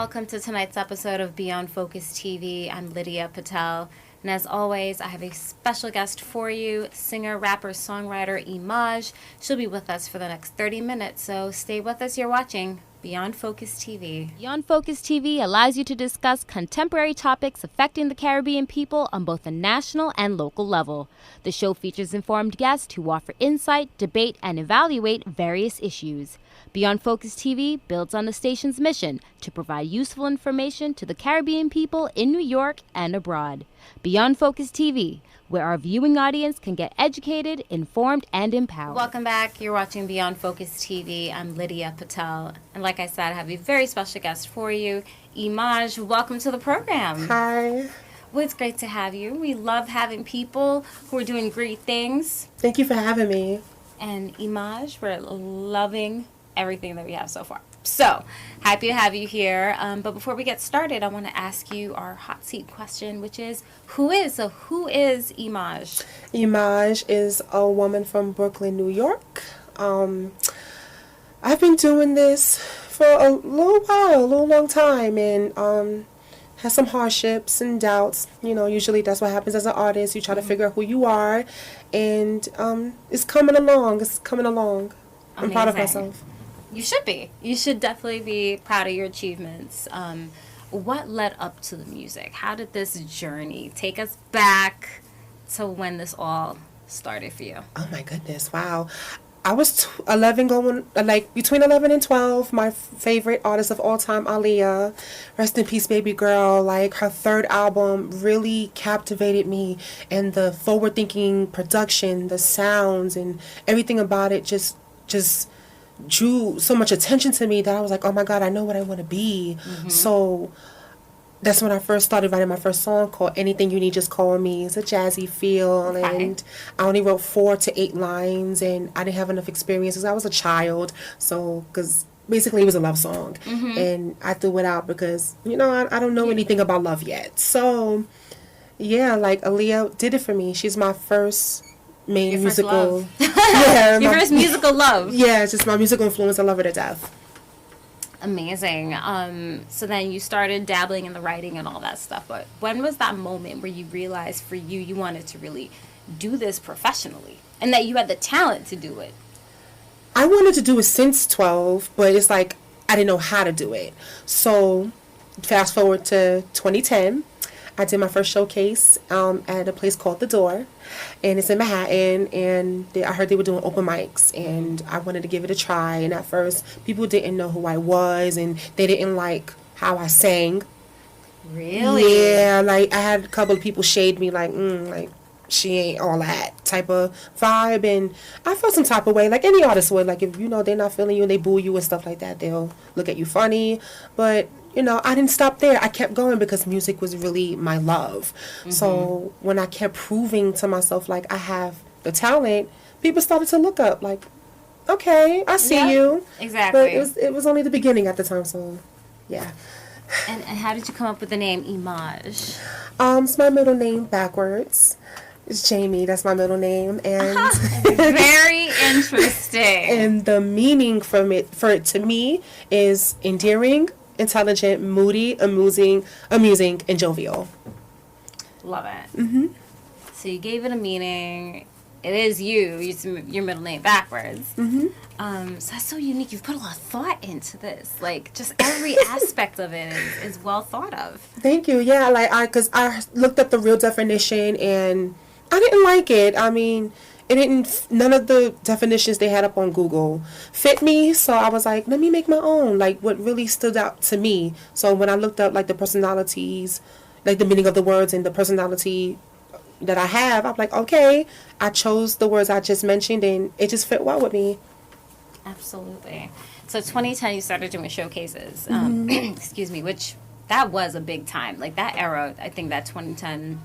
welcome to tonight's episode of Beyond Focus TV. I'm Lydia Patel, and as always, I have a special guest for you, singer, rapper, songwriter Eimaj. She'll be with us for the next 30 minutes, so stay with us. You're watching Beyond Focus TV. Beyond Focus TV allows you to discuss contemporary topics affecting the Caribbean people on both a national and local level. The show features informed guests who offer insight, debate, and evaluate various issues. Beyond Focus TV builds on the station's mission to provide useful information to the Caribbean people in New York and abroad. Beyond Focus TV, where our viewing audience can get educated, informed, and empowered. Welcome back. You're watching Beyond Focus TV. I'm Lydia Patel. And like I said, I have a very special guest for you, Eimaj. Welcome to the program. Hi. Well, it's great to have you. We love having people who are doing great things. Thank you for having me. And Eimaj, we're loving everything that we have so far. So, happy to have you here. But before we get started, I want to ask you our hot seat question, which is, who is Eimaj? Eimaj is a woman from Brooklyn, New York. I've been doing this for a little while, a little long time, and had some hardships and doubts. You know, usually that's what happens as an artist. You try to figure out who you are, and it's coming along. I'm proud of myself. You should be. You should definitely be proud of your achievements. What led up to the music? How did this journey take us back to when this all started for you? Oh my goodness, wow. I was 11 between 11 and 12. My favorite artist of all time, Aaliyah, rest in peace, baby girl. Like, her third album really captivated me, and the forward-thinking production, the sounds, and everything about it just drew so much attention to me that I was like, oh my God, I know what I want to be. Mm-hmm. So that's when I first started writing my first song called Anything You Need Just Call Me. It's a jazzy feel, okay. And I only wrote 4 to 8 lines, and I didn't have enough experience because I was a child. So, because basically it was a love song. Mm-hmm. And I threw it out because, you know, I don't know anything about love yet. So, yeah, like Aaliyah did it for me. She's my first main musical. Yeah, your first musical love. Yeah, it's just my musical influence. I love her to death. Amazing. So then you started dabbling in the writing and all that stuff. But when was that moment where you realized for you wanted to really do this professionally and that you had the talent to do it? I wanted to do it since 12, but it's like I didn't know how to do it. So fast forward to 2010. I did my first showcase at a place called The Door, and it's in Manhattan, and I heard they were doing open mics, and I wanted to give it a try. And at first, people didn't know who I was, and they didn't like how I sang. Really? Yeah, like I had a couple of people shade me like she ain't all that type of vibe, and I felt some type of way, like any artist would. Like, if you know they're not feeling you and they boo you and stuff like that, they'll look at you funny. But you know, I didn't stop there. I kept going because music was really my love. Mm-hmm. So when I kept proving to myself like I have the talent, people started to look up like, okay, I see you. Exactly. But it was only the beginning at the time, so yeah. And how did you come up with the name Eimaj? It's my middle name backwards. It's Jamie. That's my middle name, and very interesting. And the meaning for it to me is endearing, intelligent, moody, amusing, and jovial. Love it. Mm-hmm. So you gave it a meaning. It is you. It's your middle name backwards. Mm-hmm. So that's so unique. You've put a lot of thought into this. Like, just every aspect of it is well thought of. Thank you. Yeah, because I looked up the real definition and I didn't like it. I mean, none of the definitions they had up on Google fit me, so I was like, let me make my own, like what really stood out to me. So when I looked up like the personalities, like the meaning of the words and the personality that I have, I'm like, okay, I chose the words I just mentioned and it just fit well with me. Absolutely. So 2010 you started doing showcases, Mm-hmm. excuse me, which that was a big time. Like that era, I think that 2010,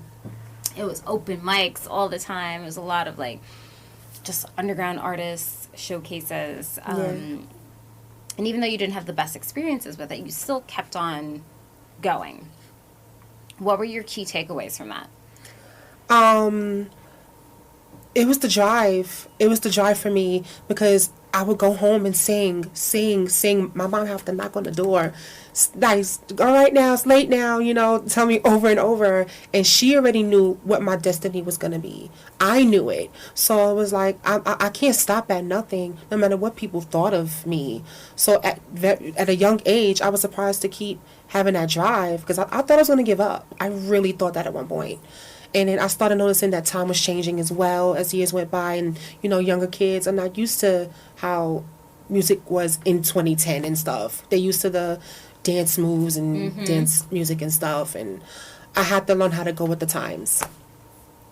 it was open mics all the time. It was a lot of like just underground artists, showcases. And even though you didn't have the best experiences with it, you still kept on going. What were your key takeaways from that? It was the drive. It was the drive for me because I would go home and sing. My mom have to knock on the door. Nice, all right now, it's late now, tell me over and over. And she already knew what my destiny was going to be. I knew it. So it was like, I can't stop at nothing, no matter what people thought of me. So at a young age, I was surprised to keep having that drive, because I thought I was going to give up. I really thought that at one point. And then I started noticing that time was changing as well as years went by, and younger kids are not used to how music was in 2010 and stuff. They're used to the dance moves and dance music and stuff, and I had to learn how to go with the times.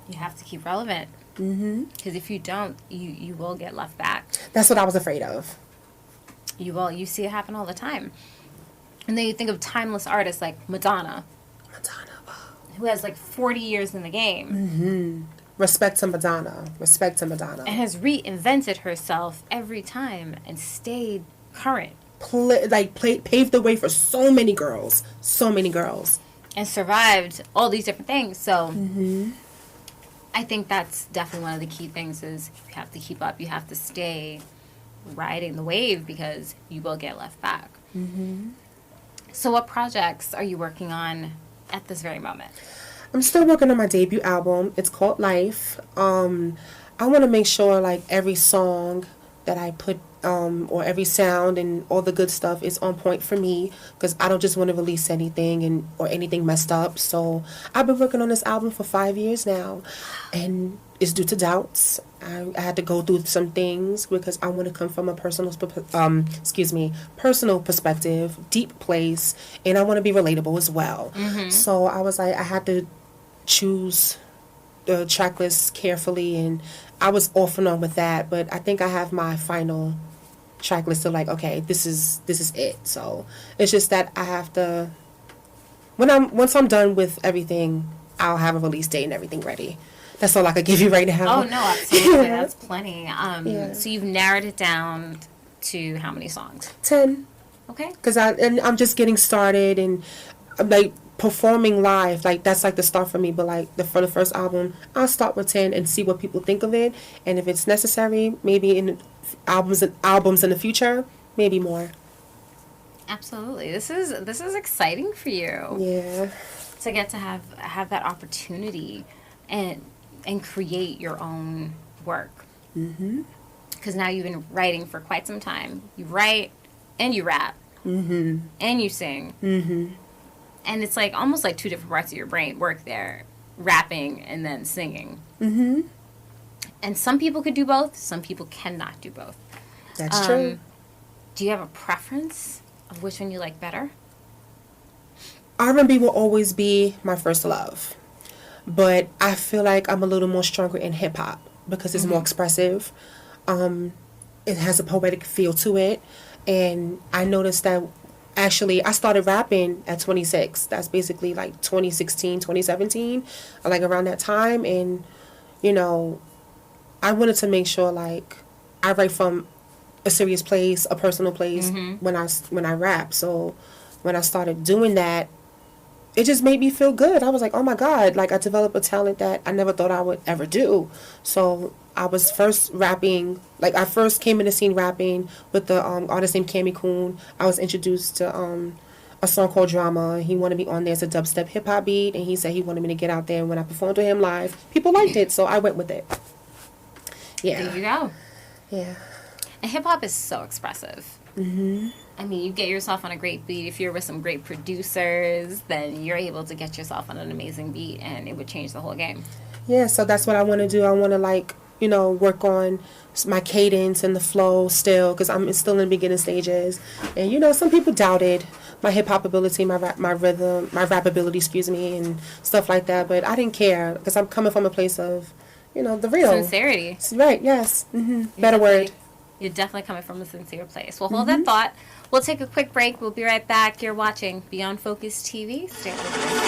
You have to keep relevant. Because if you don't, you will get left back. That's what I was afraid of. You will. You see it happen all the time. And then you think of timeless artists like Madonna. Who has like 40 years in the game. Respect to Madonna. And has reinvented herself every time and stayed current. Paved the way for so many girls. And survived all these different things. So I think that's definitely one of the key things is you have to keep up. You have to stay riding the wave, because you will get left back. So what projects are you working on at this very moment? I'm still working on my debut album. It's called Life. I want to make sure like every song that I put or every sound and all the good stuff is on point for me, because I don't just want to release anything or anything messed up. So I've been working on this album for 5 years now, and it's due to doubts. I had to go through some things because I want to come from a personal perspective, deep place, and I want to be relatable as well. So I was like, I had to choose the track list carefully, and I was off and on with that, but I think I have my final track list of like, okay, this is it. So it's just that I have to, once I'm done with everything, I'll have a release date and everything ready. That's all I could give you right now. Oh, no, absolutely. That's plenty. So you've narrowed it down to how many songs? 10. Okay. Because I'm just getting started, and I'm like performing live. Like, that's like the start for me. But like for the first album, I'll start with 10 and see what people think of it. And if it's necessary, maybe in albums in the future, maybe more. Absolutely. This is exciting for you. Yeah. To get to have that opportunity and create your own work. Because now you've been writing for quite some time. You write and you rap. And you sing. And it's like almost like two different parts of your brain work there. Rapping and then singing. And some people could do both. Some people cannot do both. That's true. Do you have a preference of which one you like better? R&B will always be my first love. But I feel like I'm a little more stronger in hip-hop because it's more expressive. It has a poetic feel to it. And I noticed that actually I started rapping at 26. That's basically like 2016, 2017, like around that time. And, I wanted to make sure like I write from a serious place, a personal place when I rap. So when I started doing that, it just made me feel good. I was like, oh my God, like I developed a talent that I never thought I would ever do. So I was first rapping, like I first came in the scene rapping with the artist named Cammy Coon. I was introduced to a song called Drama. He wanted me on there as a dubstep hip hop beat, and he said he wanted me to get out there. And when I performed with him live, people liked it, so I went with it. Yeah. There you go. Yeah. And hip hop is so expressive. I mean, you get yourself on a great beat. If you're with some great producers, then you're able to get yourself on an amazing beat, and it would change the whole game. Yeah, so that's what I want to do. I want to, work on my cadence and the flow still, because I'm still in the beginning stages. And, some people doubted my hip-hop ability, my rhythm, my rap ability, and stuff like that. But I didn't care, because I'm coming from a place of, the real. Sincerity. Right, yes. Better word. You're definitely coming from a sincere place. Well, hold that thought. We'll take a quick break. We'll be right back. You're watching Beyond Focus TV. Stay with us.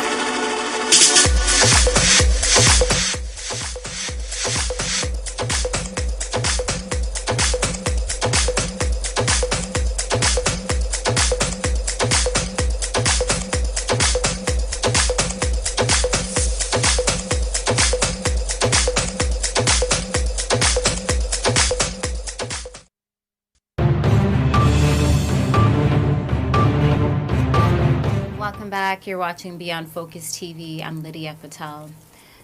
welcome back. You're watching Beyond Focus TV. I'm Lydia Patel.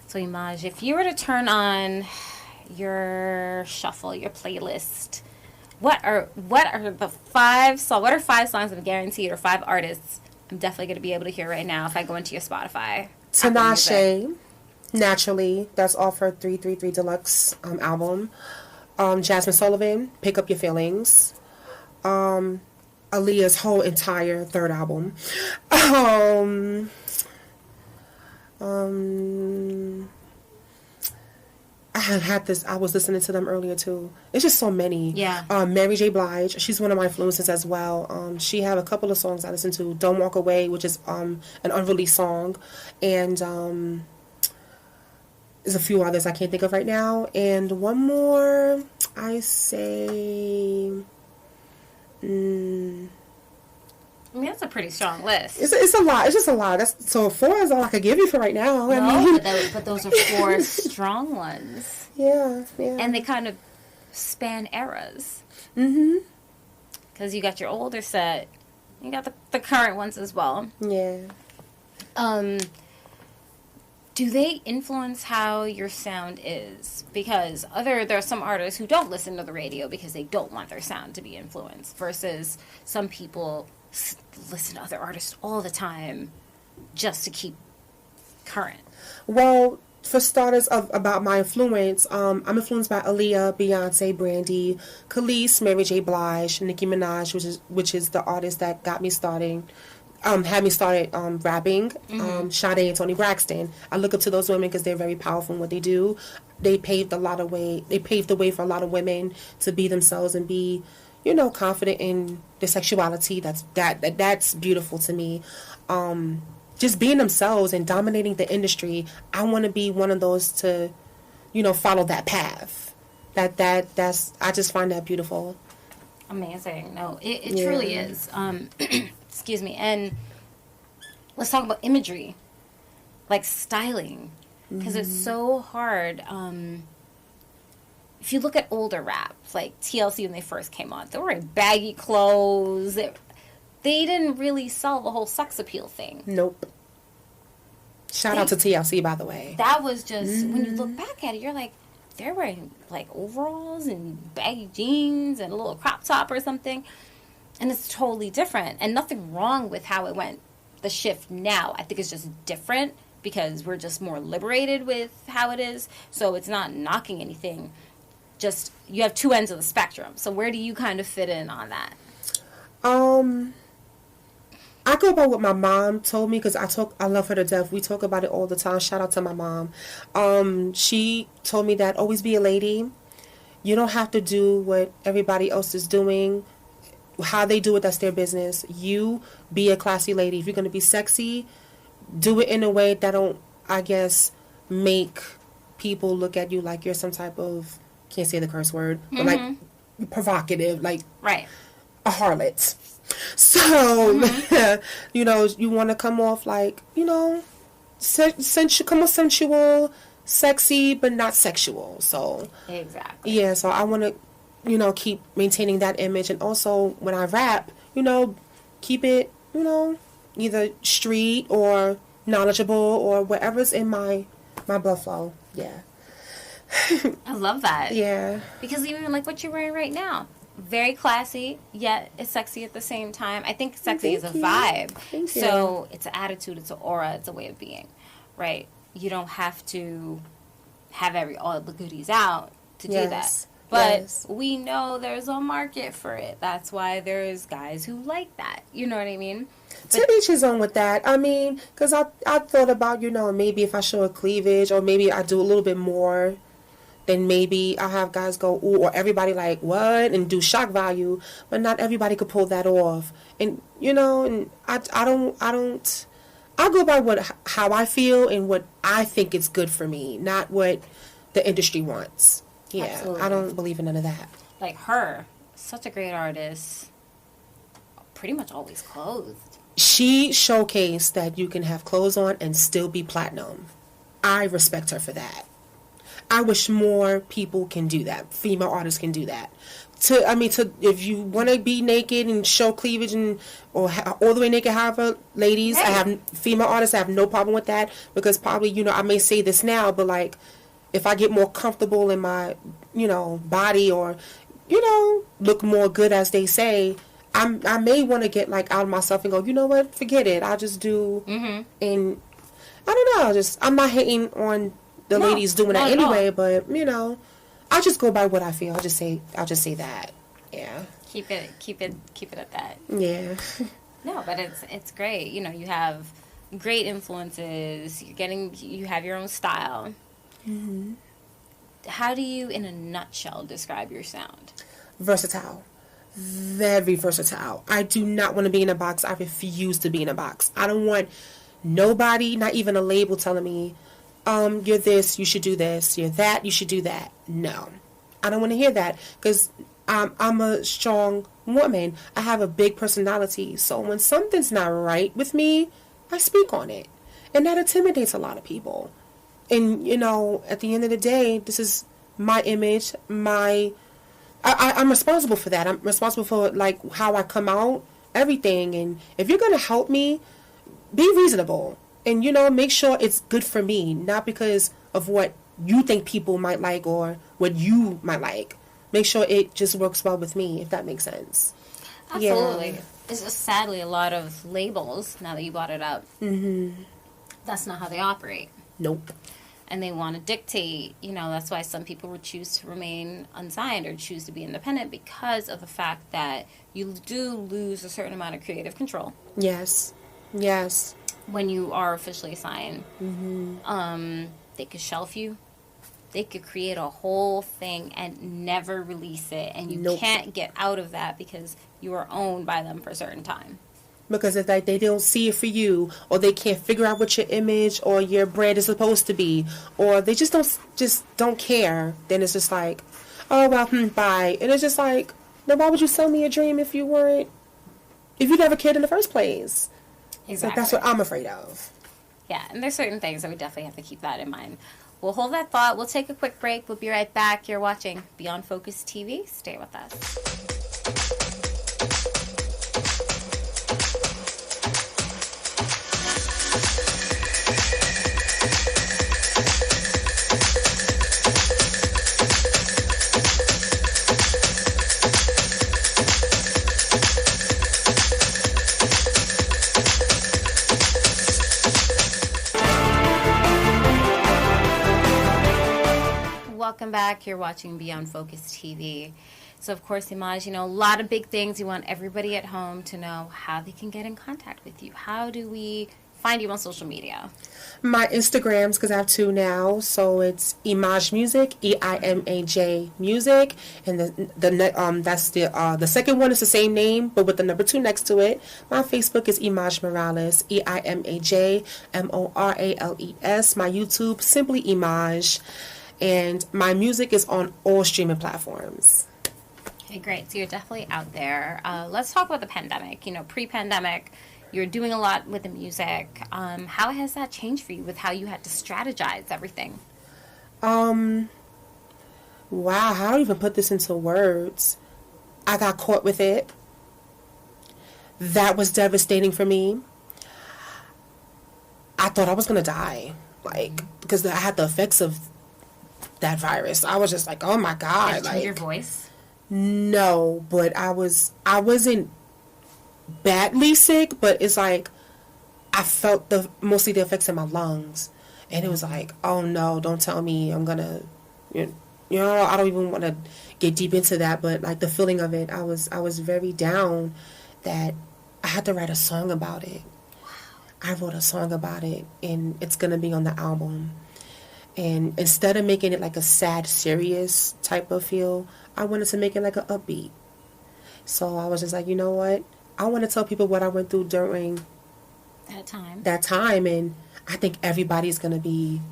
So, Eimaj, if you were to turn on your shuffle, your playlist, what are the what are 5 songs I'm guaranteed, or 5 artists I'm definitely going to be able to hear right now if I go into your Spotify? Tinashe, Naturally, that's off her 333 Deluxe album. Jasmine Sullivan, Pick Up Your Feelings. Aaliyah's whole entire third album. I had this. I was listening to them earlier too. It's just so many. Yeah. Mary J. Blige. She's one of my influences as well. She had a couple of songs I listened to. Don't Walk Away, which is an unreleased song, and there's a few others I can't think of right now. And one more, I say. I mean, that's a pretty strong list. It's a lot. It's just a lot. So 4 is all I could give you for right now. No, but those are 4 strong ones. Yeah. And they kind of span eras. Mm-hmm. Because you got your older set, you got the current ones as well. Yeah. Do they influence how your sound is? Because there are some artists who don't listen to the radio because they don't want their sound to be influenced, versus some people listen to other artists all the time just to keep current. Well, for starters, about my influence, I'm influenced by Aaliyah, Beyonce, Brandy, Khalees, Mary J. Blige, Nicki Minaj, which is the artist that got me started. Had me started rapping. Sade and Toni Braxton. I look up to those women because they're very powerful in what they do. They paved the way for a lot of women to be themselves and be, confident in their sexuality. That's beautiful to me. Just being themselves and dominating the industry. I want to be one of those to, follow that path. That's I just find that beautiful. Amazing. No, it truly is. Excuse me. And let's talk about imagery, like styling, because it's so hard. If you look at older rap, like TLC when they first came on, they were wearing baggy clothes. They didn't really sell the whole sex appeal thing. Nope. Shout out to TLC, by the way. That was just, when you look back at it, you're like, they're wearing like overalls and baggy jeans and a little crop top or something. And it's totally different. And nothing wrong with how it went, the shift now. I think it's just different because we're just more liberated with how it is. So it's not knocking anything. Just, you have 2 ends of the spectrum. So where do you kind of fit in on that? I go by what my mom told me because I love her to death. We talk about it all the time. Shout out to my mom. She told me that always be a lady. You don't have to do what everybody else is doing. How they do it, that's their business. You be a classy lady. If you're going to be sexy, do it in a way that don't, I guess, make people look at you like you're some type of, can't say the curse word, but like provocative, like right, a harlot. So, you want to come off like, come off sensual, sexy, but not sexual. So, exactly. Yeah, so I want to, keep maintaining that image. And also, when I rap, keep it, either street or knowledgeable or whatever's in my blood flow. Yeah. I love that. Yeah. Because even like what you're wearing right now, very classy, yet it's sexy at the same time. I think sexy is a vibe. Thank you. So it's an attitude, it's an aura, it's a way of being, right? You don't have to have all the goodies out to do that. But we know there's a market for it. That's why there's guys who like that. You know what I mean? To each his own with that. I mean, because I thought about, maybe if I show a cleavage or maybe I do a little bit more, then maybe I'll have guys go, ooh, or everybody like, what? And do shock value. But not everybody could pull that off. And, and I go by how I feel and what I think is good for me, not what the industry wants. Yeah, absolutely. I don't believe in none of that. Like her, such a great artist, pretty much always clothed. She showcased that you can have clothes on and still be platinum. I respect her for that. I wish more people can do that. Female artists can do that. If you want to be naked and show cleavage or all the way naked, however, ladies, Right. female artists, I have no problem with that, because probably, I may say this now, but like, if I get more comfortable in my, body, or, look more good, as they say, I may want to get like out of myself and go, you know what, forget it. I'll just do, and I don't know, I'm not hating on the ladies doing that anyway, but I'll just go by what I feel. I'll just say that. Yeah. Keep it at that. Yeah. No, but it's great. You have great influences. You have your own style. Mm-hmm. How do you, in a nutshell, describe your sound? Versatile. Very versatile. I do not want to be in a box. I refuse to be in a box. I don't want nobody, not even a label, telling me, you're this, you should do this. You're that, you should do that. No. I don't want to hear that, because I'm a strong woman. I have a big personality. So when something's not right with me, I speak on it. And that intimidates a lot of people. And, at the end of the day, this is my image, I'm responsible for that. I'm responsible for, like, how I come out, everything. And if you're going to help me, be reasonable. And, make sure it's good for me, not because of what you think people might like or what you might like. Make sure it just works well with me, if that makes sense. Absolutely. Yeah. It's just sadly a lot of labels, now that you brought it up, that's not how they operate. Nope. And they want to dictate, that's why some people would choose to remain unsigned or choose to be independent, because of the fact that you do lose a certain amount of creative control. Yes. When you are officially signed. They could shelf you. They could create a whole thing and never release it. And you can't get out of that because you are owned by them for a certain time. Because if they don't see it for you, or they can't figure out what your image or your brand is supposed to be, or they just don't care, then it's just like, oh well, bye. And it's just like, then why would you sell me a dream if you never cared in the first place? Exactly. So that's what I'm afraid of. Yeah, and there's certain things that we definitely have to keep that in mind. We'll hold that thought. We'll take a quick break. We'll be right back. You're watching Beyond Focus TV. Stay with us. Welcome back. You're watching Beyond Focus TV. So, of course, Eimaj, a lot of big things. You want everybody at home to know how they can get in contact with you. How do we find you on social media? My Instagrams, because I have two now, so it's Eimaj Music, Eimaj Music, and that's the second one is the same name, but with the number 2 next to it. My Facebook is Eimaj Morales, Eimaj Morales. My YouTube, simply Eimaj. And my music is on all streaming platforms. Okay, great. So you're definitely out there. Let's talk about the pandemic. Pre-pandemic, you're doing a lot with the music. How has that changed for you with how you had to strategize everything? Wow, how do I even put this into words? I got caught with it. That was devastating for me. I thought I was going to die. Because I had the effects of that virus. I was just like, oh my God. Did it change your voice? No, but I wasn't badly sick, but it's like I felt mostly the effects in my lungs. And it was like, oh no, don't tell me I'm gonna, I don't even want to get deep into that, but like the feeling of it, I was very down that I had to write a song about it. I wrote a song about it, and it's gonna be on the album. And instead of making it like a sad, serious type of feel, I wanted to make it like an upbeat. So I was just like, you know what? I want to tell people what I went through during that time, and I think everybody's gonna be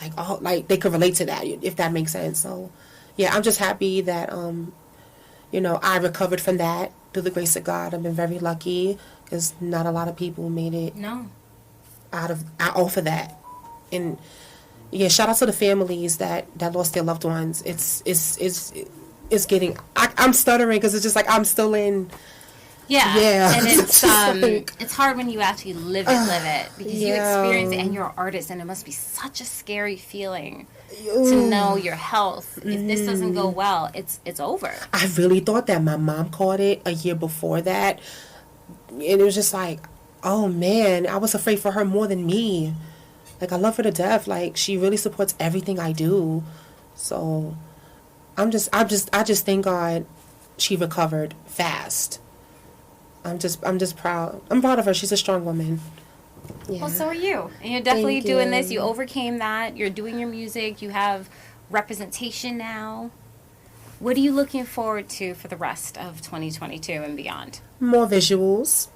like they could relate to that, if that makes sense. So yeah, I'm just happy that I recovered from that through the grace of God. I've been very lucky because not a lot of people made it off of that, and Yeah, shout out to the families that lost their loved ones. It's getting. I'm stuttering because it's just like I'm still in. Yeah, and it's like, it's hard when you actually live it because you experience it and yeah. you're an artist, and it must be such a scary feeling to know your health. If this doesn't go well, it's over. I really thought that my mom caught it a year before that, and it was just like, oh man, I was afraid for her more than me. Like I love her to death. Like she really supports everything I do. So I just thank God she recovered fast. I'm just proud. I'm proud of her. She's a strong woman. Yeah. Well, so are you, and you're definitely Thank doing you. this. You overcame that. You're doing your music. You have representation now. What are you looking forward to for the rest of 2022 and beyond? More visuals.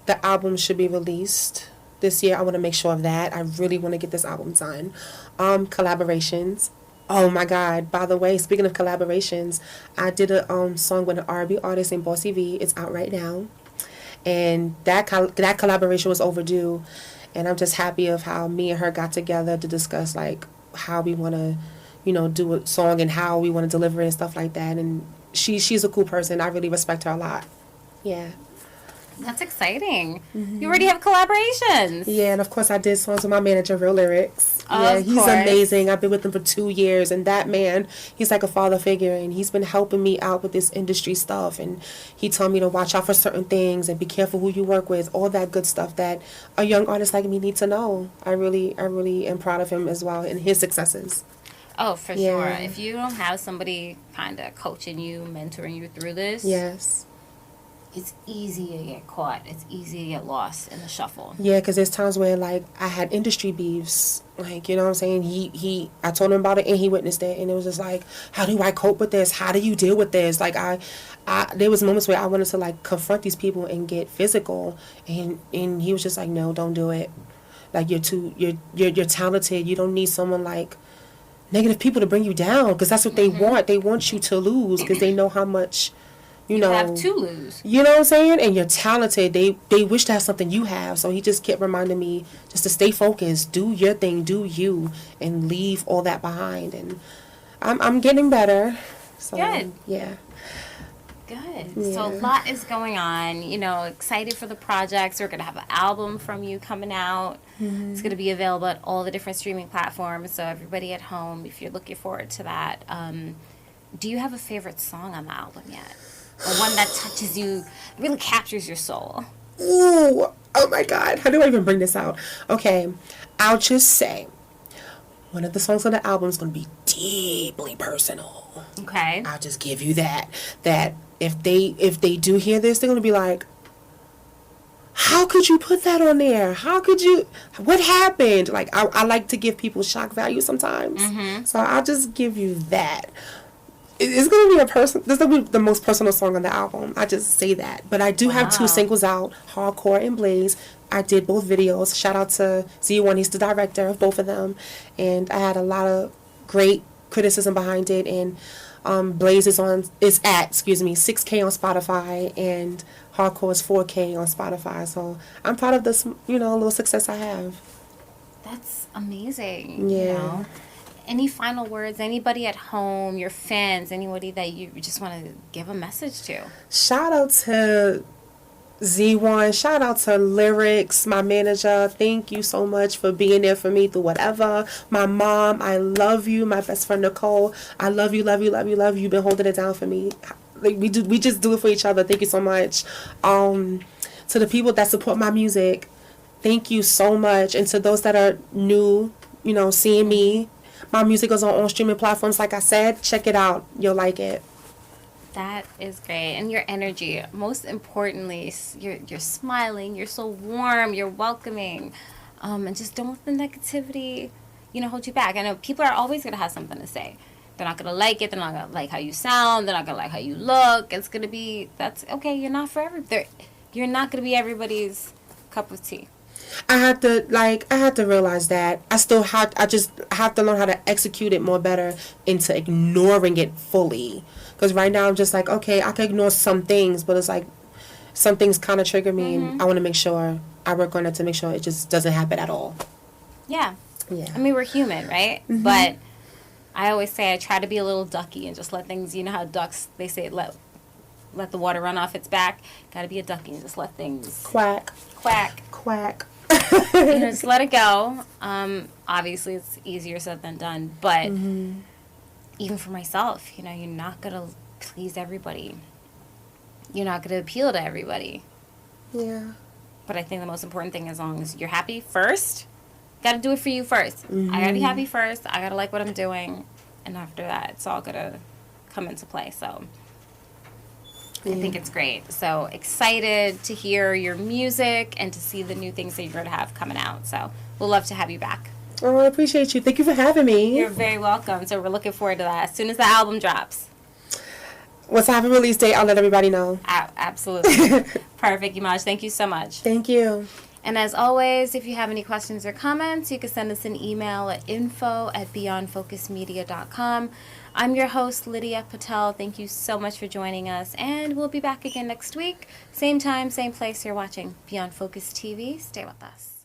The album should be released this year. I want to make sure of that. I really want to get this album done. Collaborations. Oh my God! By the way, speaking of collaborations, I did a song with an R&B artist named Bossy V. It's out right now, and that collaboration was overdue, and I'm just happy of how me and her got together to discuss like how we want to, do a song and how we want to deliver it and stuff like that. And she's a cool person. I really respect her a lot. Yeah. That's exciting. You already have collaborations. Yeah, and of course I did songs with my manager, Real Lyrics. Yeah, Of he's course. amazing. I've been with him for 2 years, and that man, he's like a father figure, and he's been helping me out with this industry stuff, and he told me to watch out for certain things and be careful who you work with, all that good stuff that a young artist like me need to know. I really am proud of him as well and his successes. Oh, for Yeah. sure. If you don't have somebody kind of coaching you, mentoring you through this, Yes. it's easy to get caught. It's easy to get lost in the shuffle. Yeah, because there's times where, like, I had industry beefs. Like, you know what I'm saying? I told him about it, and he witnessed it. And it was just like, how do I cope with this? How do you deal with this? Like, there was moments where I wanted to, like, confront these people and get physical. And he was just like, no, don't do it. Like, you're talented. You don't need someone, like, negative people to bring you down. Because that's what they want. They want you to lose because they know how much... You know, have to lose. You know what I'm saying? And you're talented. They wish to have something you have. So he just kept reminding me just to stay focused, do your thing, do you, and leave all that behind. And I'm getting better. So, Good. Yeah. Good. Yeah. So a lot is going on. Excited for the projects. We're going to have an album from you coming out. It's going to be available at all the different streaming platforms. So everybody at home, if you're looking forward to that, do you have a favorite song on the album yet? Or one that touches you, really captures your soul? Ooh. Oh my God. How do I even bring this out? Okay. I'll just say one of the songs on the album is going to be deeply personal. Okay. I'll just give you that. That if they do hear this, they're going to be like, how could you put that on there? How could you? What happened? Like, I like to give people shock value sometimes. So I'll just give you that. It's going to be this is going to be the most personal song on the album. I just say that. But I do have 2 singles out, Hardcore and Blaze. I did both videos. Shout out to Z1. He's the director of both of them. And I had a lot of great criticism behind it. And Blaze is at 6K on Spotify. And Hardcore is 4K on Spotify. So I'm proud of this, little success I have. That's amazing. Yeah. Any final words? Anybody at home, your fans, anybody that you just want to give a message to? Shout out to Z1. Shout out to Lyrics, my manager. Thank you so much for being there for me through whatever. My mom, I love you. My best friend Nicole, I love you, love you, love you, love you. You've been holding it down for me. Like we just do it for each other. Thank you so much. To the people that support my music, thank you so much. And to those that are new, seeing me. My music is on all streaming platforms. Like I said, check it out. You'll like it. That is great. And your energy, most importantly, you're smiling, you're so warm, you're welcoming. And just don't let the negativity, hold you back. I know people are always going to have something to say. They're not going to like it. They're not going to like how you sound. They're not going to like how you look. It's going to be, that's okay. You're not for everybody. You're not going to be everybody's cup of tea. I had to realize that I have to learn how to execute it more better into ignoring it fully. Because right now I'm just like, okay, I can ignore some things, but it's like some things kind of trigger me, and I want to make sure I work on it to make sure it just doesn't happen at all. Yeah. Yeah. I mean, we're human, right? Mm-hmm. But I always say I try to be a little ducky and just let things, you know how ducks, they say let the water run off its back. Got to be a ducky and just let things Quack. quack. Quack. Just let it go. Obviously, it's easier said than done. But even for myself, you're not going to please everybody. You're not going to appeal to everybody. Yeah. But I think the most important thing, as long as you're happy first, got to do it for you first. I got to be happy first. I got to like what I'm doing. And after that, it's all going to come into play. So I think it's great. So excited to hear your music and to see the new things that you're going to have coming out. So we'll love to have you back. Oh, I appreciate you. Thank you for having me. You're very welcome. So we're looking forward to that as soon as the album drops. Once I have a release date, I'll let everybody know. Absolutely. Perfect, Eimaj. Thank you so much. Thank you. And as always, if you have any questions or comments, you can send us an email at info@beyondfocusmedia.com. I'm your host, Lydia Patel. Thank you so much for joining us, and we'll be back again next week. Same time, same place. You're watching Beyond Focus TV. Stay with us.